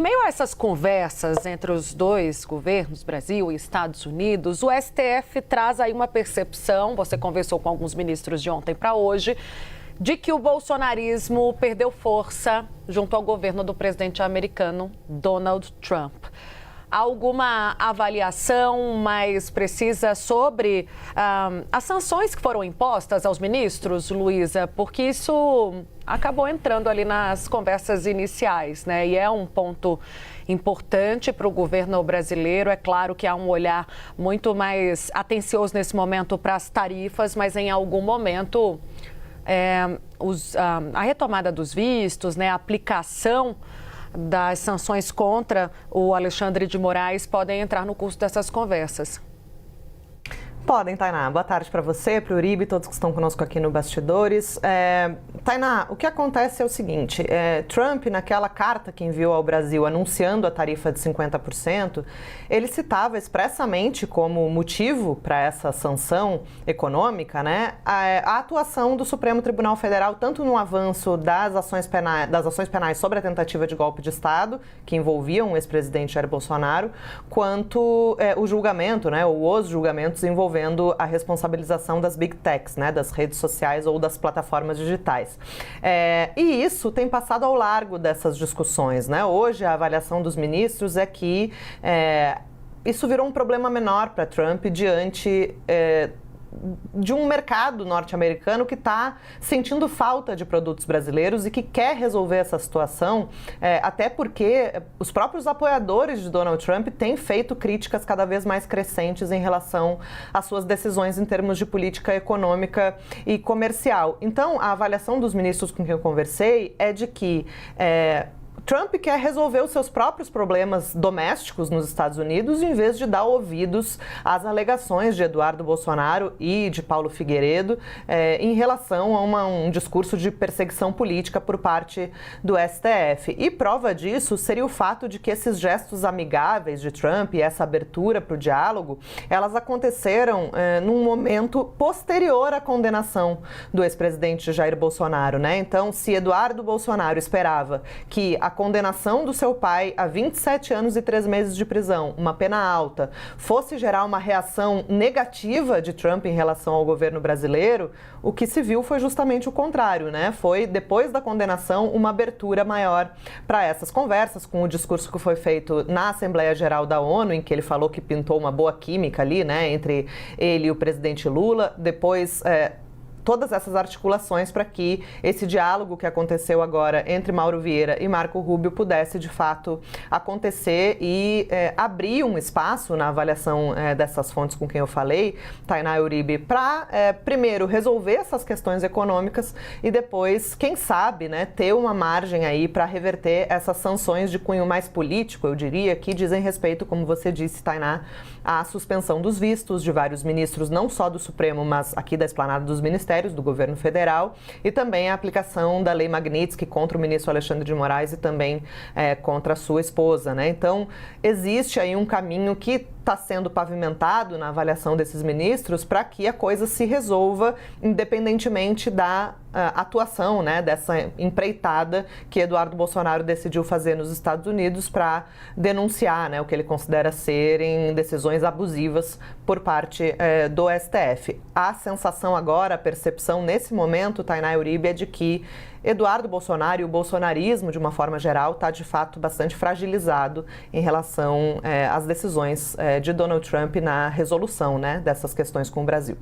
Em meio a essas conversas entre os dois governos, Brasil e Estados Unidos, o STF traz aí uma percepção, você conversou com alguns ministros de ontem para hoje, de que o bolsonarismo perdeu força junto ao governo do presidente americano Donald Trump. Há alguma avaliação mais precisa sobre as sanções que foram impostas aos ministros, Luísa? Porque isso acabou entrando ali nas conversas iniciais, né? E é um ponto importante para o governo brasileiro. É claro que há um olhar muito mais atencioso nesse momento para as tarifas, mas em algum momento a retomada dos vistos, né, a aplicação das sanções contra o Alexandre de Moraes podem entrar no curso dessas conversas. Podem, Tainá. Boa tarde para você, para o Uribe, todos que estão conosco aqui no Bastidores. Tainá, o que acontece é o seguinte, Trump, naquela carta que enviou ao Brasil anunciando a tarifa de 50%, ele citava expressamente como motivo para essa sanção econômica, né, a atuação do Supremo Tribunal Federal, tanto no avanço das ações penais sobre a tentativa de golpe de Estado, que envolviam o ex-presidente Jair Bolsonaro, quanto o julgamento, né, ou os julgamentos envolvendo a responsabilização das Big Techs, né, das redes sociais ou das plataformas digitais. E isso tem passado ao largo dessas discussões, né? Hoje, a avaliação dos ministros é que isso virou um problema menor para Trump diante de um mercado norte-americano que está sentindo falta de produtos brasileiros e que quer resolver essa situação, até porque os próprios apoiadores de Donald Trump têm feito críticas cada vez mais crescentes em relação às suas decisões em termos de política econômica e comercial. Então, a avaliação dos ministros com quem eu conversei é de que Trump quer resolver os seus próprios problemas domésticos nos Estados Unidos em vez de dar ouvidos às alegações de Eduardo Bolsonaro e de Paulo Figueiredo em relação a um discurso de perseguição política por parte do STF. E prova disso seria o fato de que esses gestos amigáveis de Trump e essa abertura para o diálogo, elas aconteceram num momento posterior à condenação do ex-presidente Jair Bolsonaro, né? Então, se Eduardo Bolsonaro esperava que a condenação do seu pai a 27 anos e 3 meses de prisão, uma pena alta, fosse gerar uma reação negativa de Trump em relação ao governo brasileiro, o que se viu foi justamente o contrário, né? Foi, depois da condenação, uma abertura maior para essas conversas, com o discurso que foi feito na Assembleia Geral da ONU, em que ele falou que pintou uma boa química ali, né, entre ele e o presidente Lula. Depois, todas essas articulações para que esse diálogo que aconteceu agora entre Mauro Vieira e Marco Rubio pudesse, de fato, acontecer e abrir um espaço na avaliação dessas fontes com quem eu falei, Tainá e Uribe, para, primeiro, resolver essas questões econômicas e depois, quem sabe, né, ter uma margem aí para reverter essas sanções de cunho mais político, eu diria, que dizem respeito, como você disse, Tainá, à suspensão dos vistos de vários ministros, não só do Supremo, mas aqui da esplanada dos ministérios, do governo federal, e também a aplicação da Lei Magnitsky contra o ministro Alexandre de Moraes e também contra a sua esposa, né? Então, existe aí um caminho que está sendo pavimentado na avaliação desses ministros para que a coisa se resolva independentemente da atuação, né, dessa empreitada que Eduardo Bolsonaro decidiu fazer nos Estados Unidos para denunciar, né, o que ele considera serem decisões abusivas por parte do STF. A sensação agora, a percepção nesse momento, Tainá e Uribe, é de que Eduardo Bolsonaro e o bolsonarismo, de uma forma geral, está de fato bastante fragilizado em relação às decisões de Donald Trump na resolução, né, dessas questões com o Brasil.